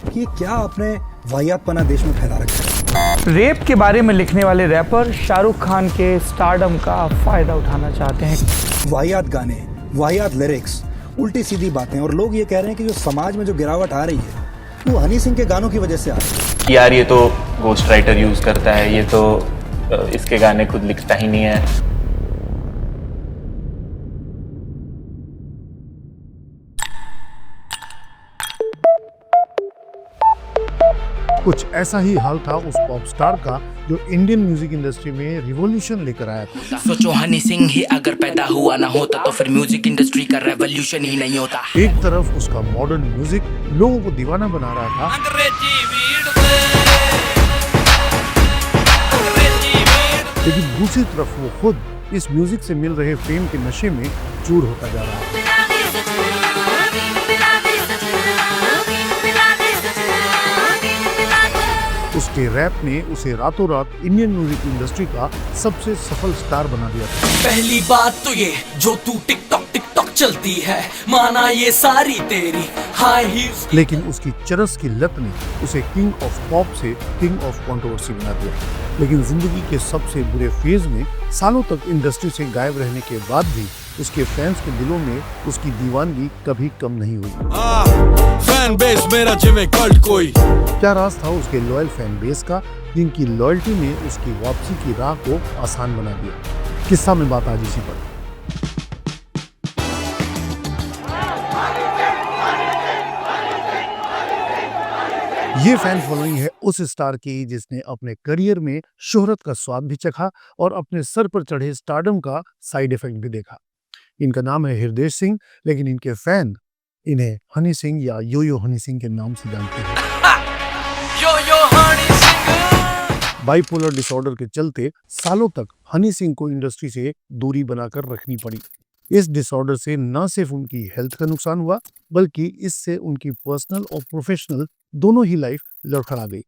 कि ये क्या आपने वाहियातपना देश में फैला रखा है। रेप के बारे में लिखने वाले रैपर शाहरुख खान के स्टारडम का फायदा उठाना चाहते हैं। वाहियात गाने, वाहियात लिरिक्स, उल्टी सीधी बातें, और लोग ये कह रहे हैं कि जो समाज में जो गिरावट आ रही है वो हनी सिंह के गानों की वजह से आ रही है। यार ये तो घोस्ट राइटर यूज करता है, ये तो इसके गाने खुद लिखता ही नहीं है। कुछ ऐसा ही हाल था उस पॉप स्टार का जो इंडियन म्यूजिक इंडस्ट्री में रिवॉल्यूशन लेकर आया था। सोचो हनी सिंह ही अगर पैदा हुआ ना होता तो फिर म्यूजिक इंडस्ट्री का रेवोल्यूशन ही नहीं होता। एक तरफ उसका मॉडर्न म्यूजिक लोगों को दीवाना बना रहा था, लेकिन दूसरी तरफ वो खुद इस म्यूजिक से मिल रहे फेम के नशे में चूर होता जा रहा है। उसके रैप ने उसे रातों रात इंडियन म्यूजिक इंडस्ट्री का सबसे सफल स्टार बना दिया था। पहली बात तो ये जो तू टिकटॉक चलती है, माना ये सारी तेरी हाई हील्स। लेकिन उसकी चरस की लत ने उसे किंग ऑफ पॉप से किंग ऑफ कंट्रोवर्सी बना दिया। लेकिन जिंदगी के सबसे बुरे फेज में सालों तक इंडस्ट्री से गायब रहने के बाद भी उसके फैंस के दिलों में उसकी दीवानगी कभी कम नहीं हुई। फैन बेस मेरा जिम्मे कल्ट कोई। क्या राज था उसके लॉयल फैन बेस का, जिनकी लॉयल्टी ने उसकी वापसी की राह को आसान बना दिया। किस्सा में बात आज इसी पर। ये फैन फॉलोइंग है उस स्टार की जिसने अपने करियर में शोहरत का स्वाद भी चखा और अपने सर पर चढ़े स्टारडम का साइड इफेक्ट भी देखा। इनका नाम है हृदय सिंह, लेकिन इनके फैन इन्हें हनी सिंह या यो यो हनी सिंह के नाम से जानते हैं। यो यो हनी सिंह। बाइपोलर डिसऑर्डर के चलते सालों तक हनी सिंह को इंडस्ट्री से दूरी बनाकर रखनी पड़ी। इस डिसऑर्डर से न सिर्फ उनकी हेल्थ का नुकसान हुआ, बल्कि इससे उनकी पर्सनल और प्रोफेशनल दोनों ही लाइफ लड़खड़ा गई।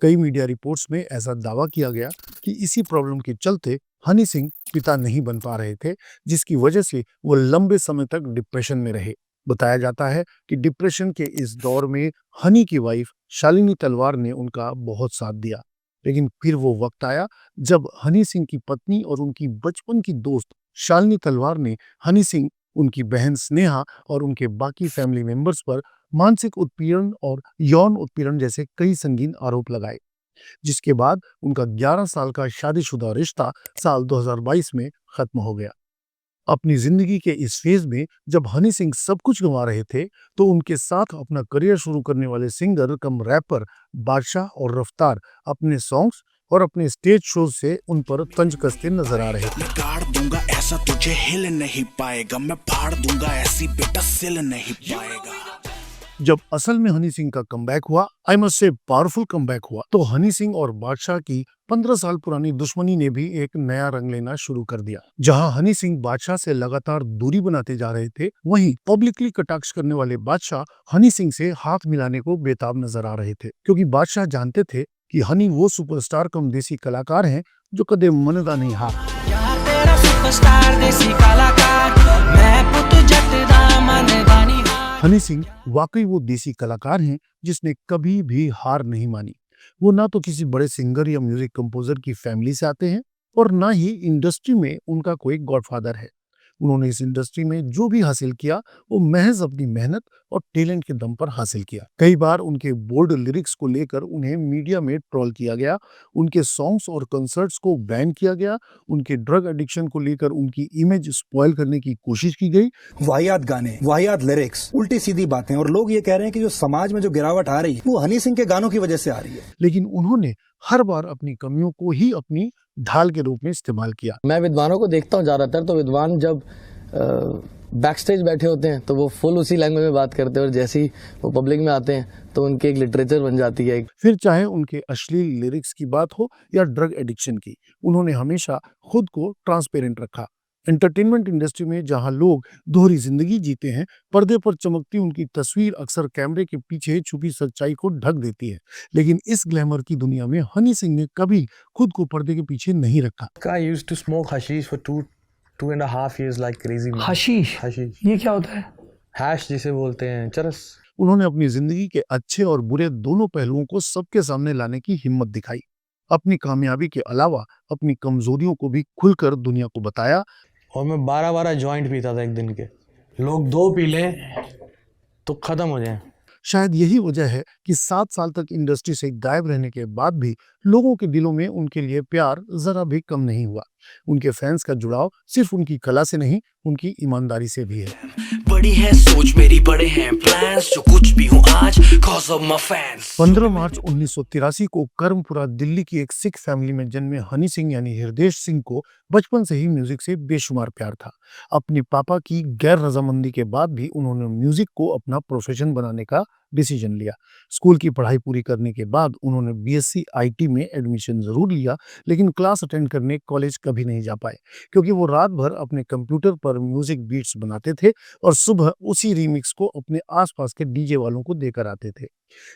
कई मीडिया रिपोर्ट्स में ऐसा दावा किया गया कि इसी प्रॉब्लम के चलते हनी सिंह पिता नहीं बन पा रहे थे, जिसकी वजह से वो लंबे समय तक डिप्रेशन में रहे। बताया जाता है कि डिप्रेशन के इस दौर में हनी की वाइफ शालिनी तलवार ने उनका बहुत साथ दिया। लेकिन फिर वो वक्त आया जब हनी सिंह की पत्नी और उनकी बचपन की दोस्त शालिनी तलवार ने हनी सिंह, उनकी बहन स्नेहा और उनके बाकी फैमिली मेंबर्स पर मानसिक उत्पीड़न और यौन उत्पीड़न जैसे कई संगीन आरोप लगाए, जिसके बाद उनका 11 साल का शादीशुदा रिश्ता साल 2022 में खत्म हो गया। अपनी जिंदगी के इस फेज में जब हनी सिंह सब कुछ गंवा रहे थे, तो उनके साथ अपना करियर शुरू करने वाले सिंगर कम रैपर बादशाह और रफ्तार अपने सॉन्ग्स और अपने स्टेज शोज से उन पर तंज कसते नजर आ रहे थे। मैं गाड़ दूंगा ऐसा तुझे हिल नहीं पाएगा, मैं फाड़ दूंगा ऐसी बेटा सिल नहीं पाएगा। जब असल में हनी सिंह का कमबैक हुआ, I must say powerful comeback हुआ, तो हनी सिंह और बादशाह की 15 साल पुरानी दुश्मनी ने भी एक नया रंग लेना शुरू कर दिया। जहां हनी सिंह बादशाह से लगातार दूरी बनाते जा रहे थे, वहीं पब्लिकली कटाक्ष करने वाले बादशाह हनी सिंह से हाथ मिलाने को बेताब नजर आ रहे थे, क्योंकि बादशाह जानते थे कि हनी वो सुपरस्टार कम देसी कलाकार हैं जो कदे मनदा नहीं हाथ। हनी सिंह वाकई वो देसी कलाकार हैं जिसने कभी भी हार नहीं मानी। वो ना तो किसी बड़े सिंगर या म्यूजिक कंपोजर की फैमिली से आते हैं और ना ही इंडस्ट्री में उनका कोई गॉडफादर है। उन्होंने इस इंडस्ट्री में जो भी हासिल किया वो महज अपनी मेहनत और टैलेंट के दम पर हासिल किया। कई बार उनके बोल्ड लिरिक्स को लेकर उन्हें मीडिया में ट्रोल किया गया, उनके सॉन्ग्स और कंसर्ट्स को बैन किया गया, उनके ड्रग एडिक्शन को लेकर उनकी इमेज स्पॉइल करने की कोशिश की गई। वाहियात गाने, वाहियात लिरिक्स, उल्टी सीधी बातें, और लोग ये कह रहे हैं कि जो समाज में जो गिरावट आ रही है वो हनी सिंह के गानों की वजह से आ रही है। लेकिन उन्होंने हर बार अपनी कमियों को ही अपनी ढाल के रूप में इस्तेमाल किया। मैं विद्वानों को देखता हूँ ज्यादातर, तो विद्वान जब बैक स्टेज बैठे होते हैं तो वो फुल उसी लैंग्वेज में बात करते हैं, और जैसे ही वो पब्लिक में आते हैं तो उनकी एक लिटरेचर बन जाती है। फिर चाहे उनके अश्लील लिरिक्स की बात हो या ड्रग एडिक्शन की, उन्होंने हमेशा खुद को ट्रांसपेरेंट रखा। एंटरटेनमेंट इंडस्ट्री में जहां लोग दोहरी जिंदगी जीते हैं, पर्दे पर चमकती उनकी तस्वीर अक्सर कैमरे के पीछे छुपी सच्चाई को ढक देती है। लेकिन इस ग्लैमर की दुनिया में हनी सिंह ने कभी खुद को पर्दे के पीछे नहीं रखा। I used to smoke hashish for 2.5 years like crazy man. Hashish, hashish ये क्या होता है? हैश जिसे बोलते हैं, चरस। उन्होंने अपनी जिंदगी के अच्छे और बुरे दोनों पहलुओं को सबके सामने लाने की हिम्मत दिखाई। अपनी कामयाबी के अलावा अपनी कमजोरियों को भी खुलकर दुनिया को बताया। और मैं 12-12 जॉइंट पीता था एक दिन के। लोग 2 पी लें तो खत्म हो जाए। शायद यही वजह है कि 7 साल तक इंडस्ट्री से गायब रहने के बाद भी लोगों के दिलों में उनके लिए प्यार जरा भी कम नहीं हुआ। उनके फैंस का जुड़ाव सिर्फ उनकी कला से नहीं, उनकी ईमानदारी से भी है। बड़ी है सोच मेरी, बड़े हैं प्लान्स, जो कुछ भी हूँ आज cause of my fans। 15 मार्च 1983 को कर्मपुरा दिल्ली की एक सिख फैमिली में जन्मे हनी सिंह यानी हृदेश सिंह को बचपन से ही म्यूजिक से बेशुमार प्यार था। अपने पापा की गैर रजामंदी के बाद भी उन्होंने म्यूजिक को अपना प्रोफेशन बनाने का डिसीजन लिया। स्कूल की पढ़ाई पूरी करने के बाद उन्होंने बीएससी आईटी में एडमिशन जरूर लिया, लेकिन क्लास अटेंड करने कॉलेज कभी नहीं जा पाए क्योंकि वो रात भर अपने कंप्यूटर पर म्यूजिक बीट्स बनाते थे और सुबह उसी रीमिक्स को अपने आसपास के डीजे वालों को देकर आते थे।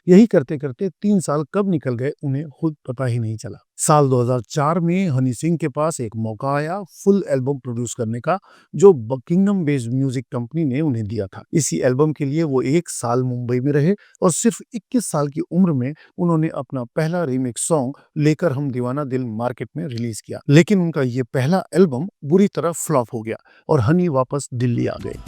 यही करते करते 3 साल कब निकल गए उन्हें खुद पता ही नहीं चला। साल 2004 में हनी सिंह के पास एक मौका आया फुल एल्बम प्रोड्यूस करने का, जो बकिंगम बेस्ड म्यूजिक कंपनी ने उन्हें दिया था। इसी एल्बम के लिए वो 1 साल मुंबई में रहे और सिर्फ 21 साल की उम्र में उन्होंने अपना पहला रीमिक्स सॉन्ग लेकर हम दीवाना दिल मार्केट में रिलीज किया। लेकिन उनका ये पहला एल्बम बुरी तरह फ्लॉप हो गया और हनी वापस दिल्ली आ गए।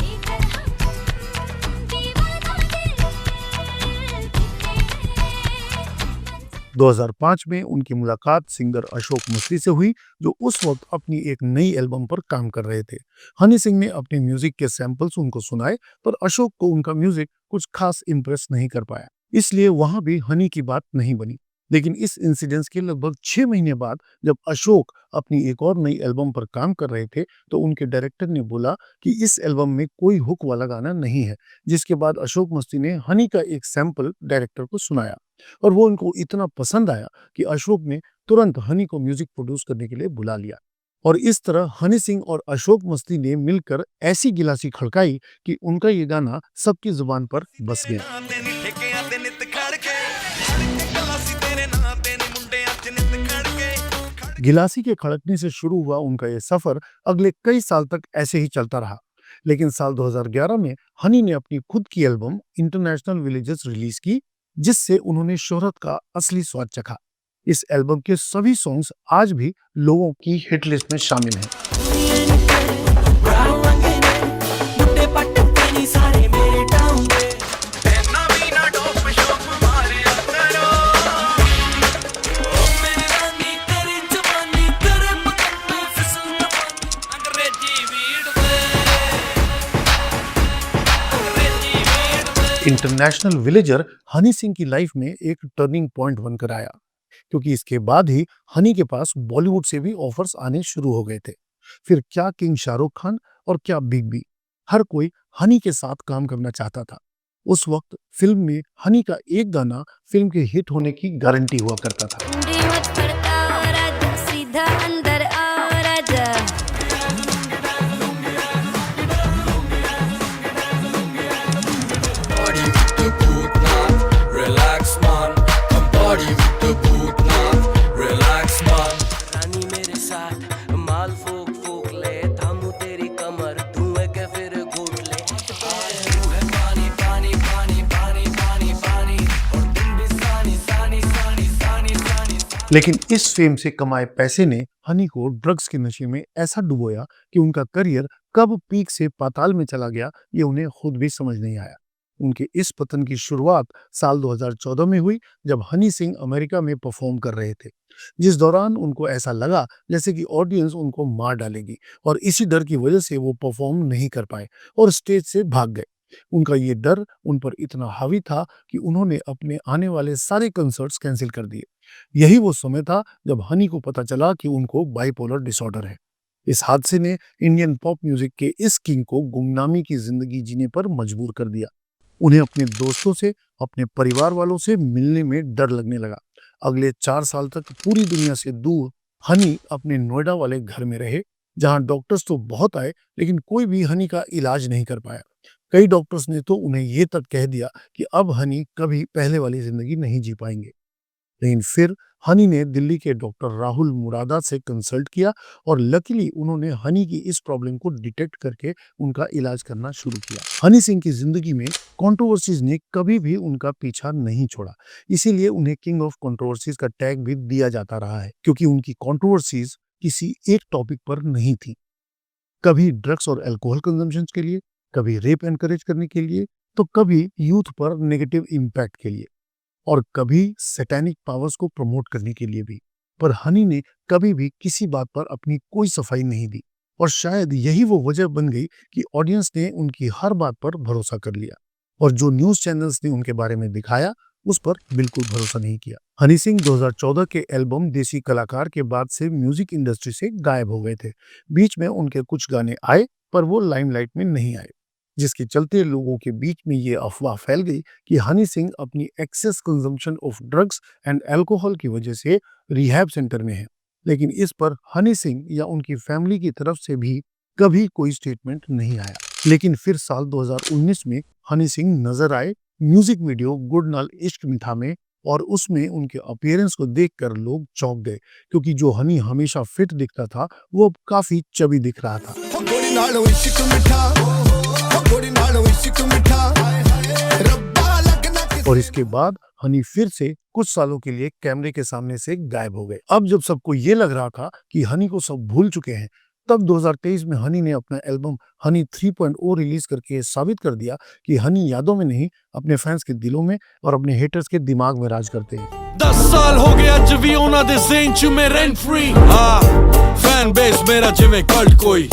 2005 में उनकी मुलाकात सिंगर अशोक मस्ती से हुई, जो उस वक्त अपनी एक नई एल्बम पर काम कर रहे थे। हनी सिंह ने अपने म्यूजिक के सैंपल्स उनको सुनाए, पर अशोक को उनका म्यूजिक कुछ खास इंप्रेस नहीं कर पाया, इसलिए वहां भी हनी की बात नहीं बनी। लेकिन इस इंसिडेंस के लगभग 6 महीने बाद जब अशोक अपनी एक और नई एल्बम पर काम कर रहे थे, तो उनके डायरेक्टर ने बोला कि इस एल्बम में कोई हुक वाला गाना नहीं है, जिसके बाद अशोक मस्ती ने हनी का एक सैंपल डायरेक्टर को सुनाया और वो उनको इतना पसंद आया कि अशोक ने तुरंत हनी को म्यूजिक प्रोड्यूस करने के लिए बुला लिया। और इस तरह हनी सिंह और अशोक मस्ती ने मिलकर ऐसी गिलासी खड़काई कि उनका ये गाना सबकी जुबान पर बस गया। गिलासी के खड़कने से शुरू हुआ उनका ये सफर अगले कई साल तक ऐसे ही चलता रहा। लेकिन साल 2011 में हनी ने अपनी खुद की एल्बम इंटरनेशनल विलेजेस रिलीज की, जिससे उन्होंने शोहरत का असली स्वाद चखा। इस एल्बम के सभी सॉन्ग्स आज भी लोगों की हिट लिस्ट में शामिल हैं। इंटरनेशनल विलेजर हनी सिंह की लाइफ में एक टर्निंग पॉइंट बनकर आया, क्योंकि इसके बाद ही हनी के पास बॉलीवुड से भी ऑफर्स आने शुरू हो गए थे। फिर क्या किंग शाहरुख खान और क्या बिग बी, हर कोई हनी के साथ काम करना चाहता था। उस वक्त फिल्म में हनी का एक गाना फिल्म के हिट होने की गारंटी हुआ करता था। लेकिन इस फेम से कमाए पैसे ने हनी को ड्रग्स के नशे में ऐसा डुबोया कि उनका करियर कब पीक से पाताल में चला गया, ये उन्हें खुद भी समझ नहीं आया। उनके इस पतन की शुरुआत साल 2014 में हुई, जब हनी सिंह अमेरिका में परफॉर्म कर रहे थे, जिस दौरान उनको ऐसा लगा जैसे कि ऑडियंस उनको मार डालेगी, और इसी डर की वजह से वो परफॉर्म नहीं कर पाए और स्टेज से भाग गए। उनका ये डर उन पर इतना हावी था कि उन्होंने अपने आने वाले सारे कंसर्ट्स कैंसिल कर दिए। यही वो समय था जब हनी को पता चला कि उनको बाइपोलर डिसऑर्डर है। इस हादसे ने इंडियन पॉप म्यूजिक के इस किंग को गुमनामी की जिंदगी जीने पर मजबूर कर दिया। उन्हें अपने दोस्तों से, अपने परिवार वालों से मिलने में डर लगने लगा। अगले 4 साल तक पूरी दुनिया से दूर हनी अपने नोएडा वाले घर में रहे, जहां डॉक्टर्स तो बहुत आए, लेकिन कोई भी हनी का इलाज नहीं कर पाया। कई डॉक्टर्स ने तो उन्हें ये तक कह दिया कि अब हनी कभी पहले वाली जिंदगी नहीं जी पाएंगे। लेकिन फिर हनी ने दिल्ली के डॉक्टर राहुल मुरादा से कंसल्ट किया और लकीली उन्होंने हनी की इस प्रॉब्लम को डिटेक्ट करके उनका इलाज करना शुरू किया। हनी सिंह की जिंदगी में कंट्रोवर्सीज ने कभी भी उनका पीछा नहीं छोड़ा, इसीलिए उन्हें किंग ऑफ कंट्रोवर्सीज का टैग भी दिया जाता रहा है, क्योंकि उनकी कंट्रोवर्सीज किसी एक टॉपिक पर नहीं थी। कभी ड्रग्स और अल्कोहल कंजम्पशन के लिए, कभी रेप एनकरेज करने के लिए, तो कभी यूथ पर नेगेटिव इम्पैक्ट के लिए, और कभी सैटेनिक पावर्स को प्रमोट करने के लिए भी। पर हनी ने कभी भी किसी बात पर अपनी कोई सफाई नहीं दी, और शायद यही वो वजह बन गई कि ऑडियंस ने उनकी हर बात पर भरोसा कर लिया और जो न्यूज चैनल्स ने उनके बारे में दिखाया उस पर बिल्कुल भरोसा नहीं किया। हनी सिंह 2014 के एल्बम देसी कलाकार के बाद से म्यूजिक इंडस्ट्री से गायब हो गए थे। बीच में उनके कुछ गाने आए पर वो लाइमलाइट में नहीं आए, जिसके चलते लोगों के बीच में ये अफवाह फैल गई कि हनी सिंह अपनी excess consumption of drugs and alcohol की वजह से रिहैब सेंटर में है। लेकिन इस पर हनी सिंह या उनकी फैमिली की तरफ से भी कभी कोई स्टेटमेंट नहीं आया। लेकिन फिर साल 2019 में हनी सिंह नजर आए म्यूजिक वीडियो गुड नाल इश्क मिठा में, और उसमें उनके अपीयरेंस को देखकर लोग चौंक गए, क्योंकि जो हनी हमेशा फिट दिखता था वो अब काफी चबी दिख रहा था। और इसके बाद हनी फिर से कुछ सालों के लिए कैमरे के सामने से गायब हो गए। अब जब सबको ये लग रहा था कि हनी को सब भूल चुके हैं, तब 2023 में हनी ने अपना एल्बम हनी 3.0 रिलीज करके साबित कर दिया कि हनी यादों में नहीं, अपने फैंस के दिलों में और अपने हेटर्स के दिमाग में राज करते हैं। 10 साल हो गया अज भी ਉਹਨਾਂ ਦੇ ਜ਼ੇਨ ਚ ਮੈਂ ਰੈਂਟ ਫ੍ਰੀ फैन बेस मेरा जिਵੇਂ कल्ट कोई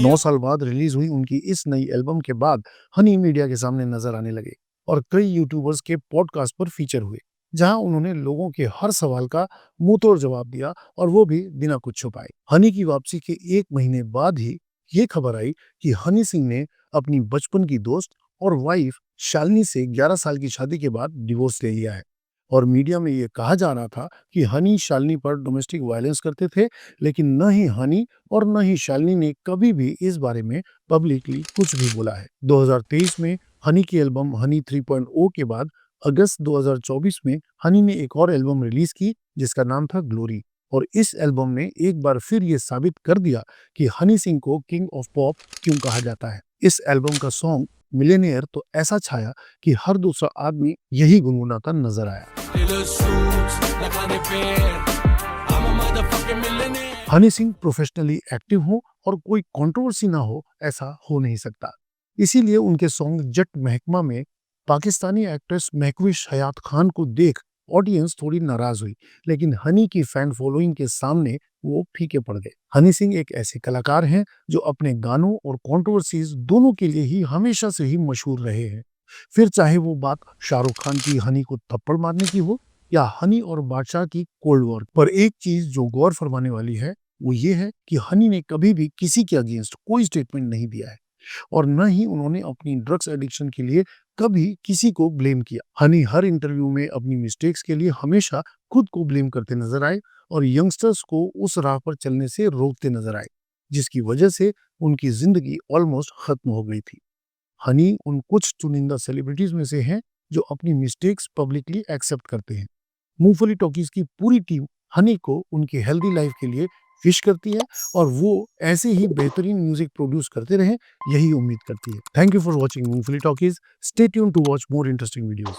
9 साल बाद रिलीज हुई उनकी इस नई एल्बम के बाद हनी मीडिया के सामने नजर आने लगे और कई यूट्यूबर्स के पॉडकास्ट पर फीचर हुए, जहां उन्होंने लोगों के हर सवाल का मुंहतोड़ जवाब दिया, और वो भी बिना कुछ छुपाए। हनी की वापसी के 1 महीने बाद ही ये खबर आई कि हनी सिंह ने अपनी बचपन की दोस्त और वाइफ शालिनी से 11 साल की शादी के बाद डिवोर्स ले लिया है। और मीडिया में ये कहा जा रहा था कि हनी शालिनी पर डोमेस्टिक वायलेंस करते थे, लेकिन न ही हनी और न ही शालिनी ने कभी भी इस बारे में पब्लिकली कुछ भी बोला है। 2023 में हनी की एल्बम हनी 3.0 के बाद अगस्त 2024 में हनी ने एक और एल्बम रिलीज की जिसका नाम था ग्लोरी, और इस एल्बम ने एक बार फिर ये साबित कर दिया कि हनी सिंह को किंग ऑफ पॉप क्यों कहा जाता है। इस एल्बम का सॉन्ग मिलेनियर तो ऐसा छाया कि हर दूसरा आदमी यही गुनगुनाता नजर आया। हनी सिंह प्रोफेशनली एक्टिव हो और कोई कंट्रोवर्सी ना हो, ऐसा हो नहीं सकता। इसीलिए उनके सॉन्ग जट महकमा में पाकिस्तानी एक्ट्रेस महकविश हयात खान को देख ऑडियंस थोड़ी नाराज हुई, लेकिन हनी की फैन फॉलोइंग के सामने वो फीके पड़ गए। हनी सिंह एक ऐसे कलाकार हैं जो अपने गानों और कंट्रोवर्सीज दोनों के लिए ही हमेशा से ही मशहूर रहे हैं। फिर चाहे वो बात शाहरुख खान की हनी को थप्पड़ मारने की हो या हनी और बादशाह की कोल्ड वॉर। पर एक चीज जो गौर फरमाने वाली है वो ये है कि हनी ने कभी भी किसी के अगेंस्ट कोई स्टेटमेंट नहीं दिया है, और न ही उन्होंने अपनी ड्रग्स एडिक्शन के लिए कभी किसी को ब्लेम किया। हनी हर इंटरव्यू में अपनी मिस्टेक्स के लिए हमेशा खुद को ब्लेम करते नजर आए और यंगस्टर्स को उस राह पर चलने से रोकते नजर आए, जिसकी वजह से उनकी जिंदगी ऑलमोस्ट खत्म हो गई थी। हनी उन कुछ चुनिंदा सेलिब्रिटीज में से हैं जो अपनी मिस्टेक्स पब्लिकली एक्सेप्ट करते हैं। मूंगफली टॉकीज की पूरी टीम हनी को उनकी हेल्दी लाइफ के लिए विश करती है, और वो ऐसे ही बेहतरीन म्यूजिक प्रोड्यूस करते रहें, यही उम्मीद करती है। Thank you for watching Moongphali talkies. Stay tuned to watch more interesting videos.